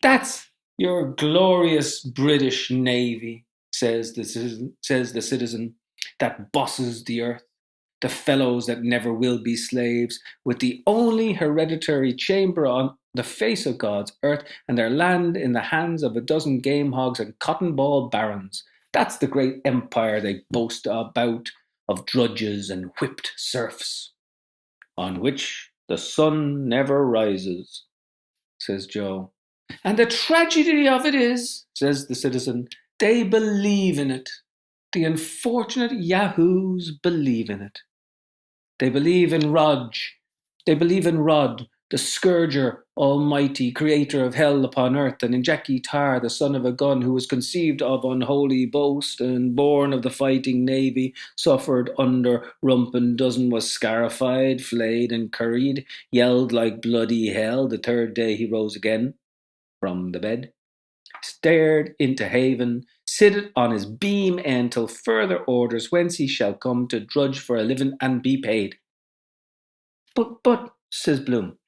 That's your glorious British Navy, says the citizen, that bosses the earth, the fellows that never will be slaves, with the only hereditary chamber on the face of God's earth, and their land in the hands of a dozen game hogs and cotton ball barons. That's the great empire they boast about, of drudges and whipped serfs, on which the sun never rises, says Joe. And the tragedy of it is, says the citizen, they believe in it. The unfortunate yahoos believe in it. They believe in Rog. They believe in Rod, the scourger, almighty, creator of hell upon earth, and in Jackie Tar, the son of a gun, who was conceived of unholy boast, and born of the fighting navy, suffered under rump and dozen, was scarified, flayed, and curried, yelled like bloody hell. The third day he rose again from the bed, stared into haven, sitted on his beam end till further orders whence he shall come to drudge for a living and be paid. But, says Bloom,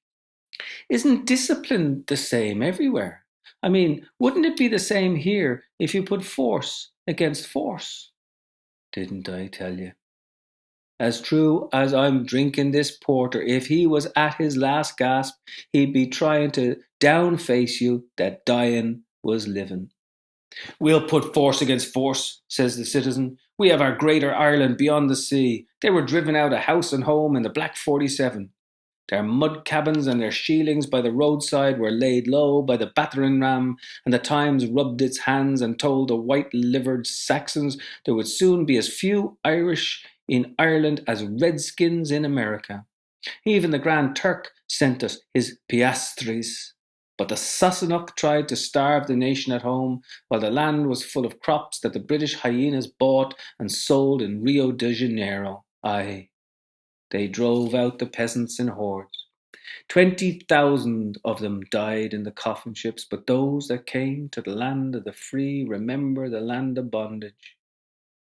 isn't discipline the same everywhere? I mean, wouldn't it be the same here if you put force against force? Didn't I tell you? As true as I'm drinking this porter, if he was at his last gasp, he'd be trying to downface you that dying was living. We'll put force against force, says the citizen. We have our greater Ireland beyond the sea. They were driven out of house and home in the Black 47. Their mud cabins and their sheilings by the roadside were laid low by the battering ram, and the Times rubbed its hands and told the white-livered Saxons there would soon be as few Irish in Ireland as redskins in America. Even the Grand Turk sent us his piastres. But the Sassenach tried to starve the nation at home, while the land was full of crops that the British hyenas bought and sold in Rio de Janeiro. Aye, they drove out the peasants in hordes. 20,000 of them died in the coffin ships, but those that came to the land of the free remember the land of bondage.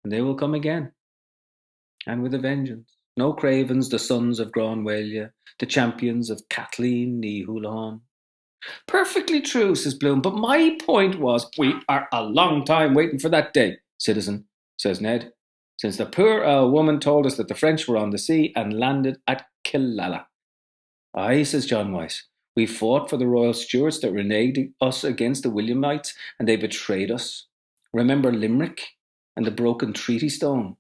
And they will come again, and with a vengeance. No cravens, the sons of Granwellia, the champions of Kathleen ni Houlihan. Perfectly true, says Bloom, but my point was, we are a long time waiting for that day, citizen, says Ned, since the poor old woman told us that the French were on the sea and landed at Killala. Aye, says John Weiss, we fought for the Royal Stuarts that reneged us against the Williamites, and they betrayed us. Remember Limerick and the broken treaty stone?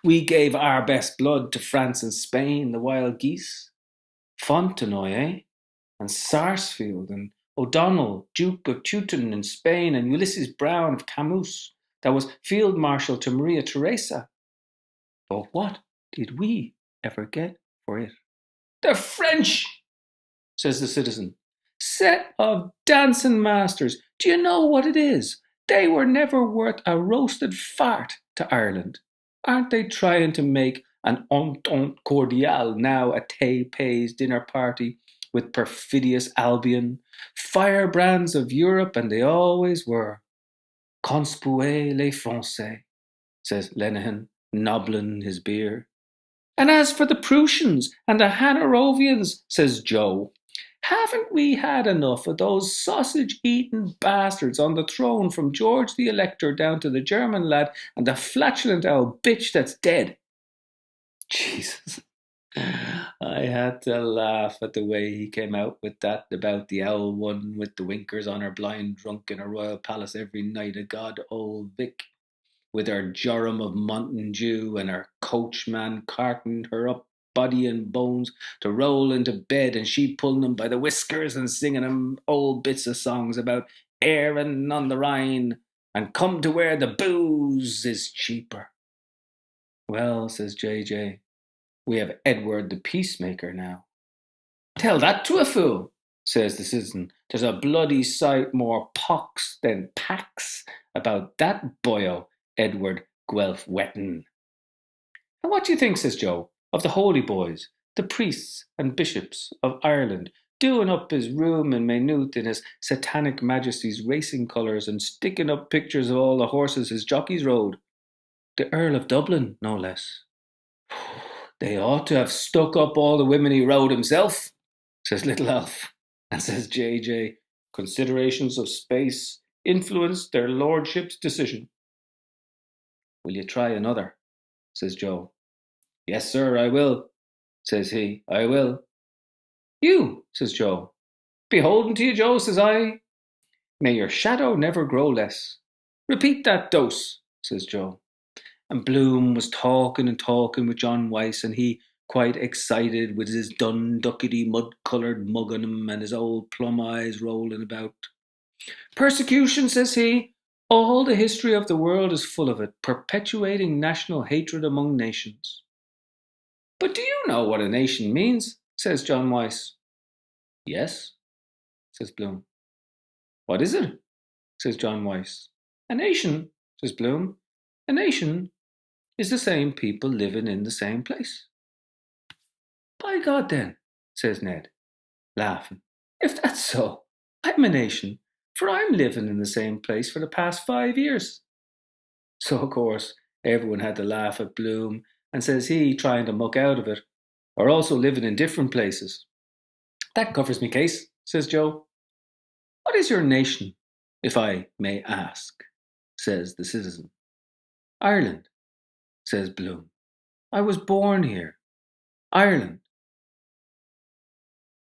We gave our best blood to France and Spain, the wild geese. Fontenoy, eh? And Sarsfield, and O'Donnell, Duke of Teuton in Spain, and Ulysses Brown of Camus, that was Field Marshal to Maria Theresa. But what did we ever get for it? The French, says the citizen. Set of dancing masters. Do you know what it is? They were never worth a roasted fart to Ireland. Aren't they trying to make an entente cordiale now at Tay Pay's dinner party with perfidious Albion? Firebrands of Europe, and they always were. Conspuez les Français, says Lenihan, nobbling his beer. And as for the Prussians and the Hanoverians, says Joe, haven't we had enough of those sausage-eating bastards on the throne, from George the Elector down to the German lad and the flatulent old bitch that's dead? Jesus. I had to laugh at the way he came out with that about the owl one with the winkers on her blind drunk in a royal palace every night of God, old Vic, with her Joram of Montague and her coachman carting her up body and bones to roll into bed, and she pulling him by the whiskers and singing him old bits of songs about Erin on the Rhine and come to where the booze is cheaper. Well, says JJ, we have Edward the Peacemaker now. Tell that to a fool, says the citizen. There's a bloody sight more pox than pax about that boyo, Edward Guelph Wetton. And what do you think, says Joe, of the holy boys, the priests and bishops of Ireland, doing up his room in Maynooth in his satanic majesty's racing colours and sticking up pictures of all the horses his jockeys rode? The Earl of Dublin, no less. They ought to have stuck up all the women he rode himself, says Little Alf. And says JJ, Considerations of space influenced their lordship's decision. Will you try another? Says Joe. Yes, sir, I will, says he. I will. You, says Joe. Beholden to you, Joe, says I. May your shadow never grow less. Repeat that dose, says Joe. And Bloom was talking and talking with John Weiss, and he quite excited with his dun duckety mud-coloured mug on him and his old plum eyes rolling about. Persecution, says he. All the history of the world is full of it, perpetuating national hatred among nations. But do you know what a nation means? Says John Weiss. Yes, says Bloom. What is it? Says John Weiss. A nation, says Bloom. A nation is the same people living in the same place. By God, then, says Ned, laughing. If that's so, I'm a nation, for I'm living in the same place for the past 5 years. So, of course, everyone had to laugh at Bloom, and says he, trying to muck out of it, or also living in different places. That covers me case, says Joe. What is your nation, if I may ask? Says the citizen. Ireland, says Bloom. I was born here. Ireland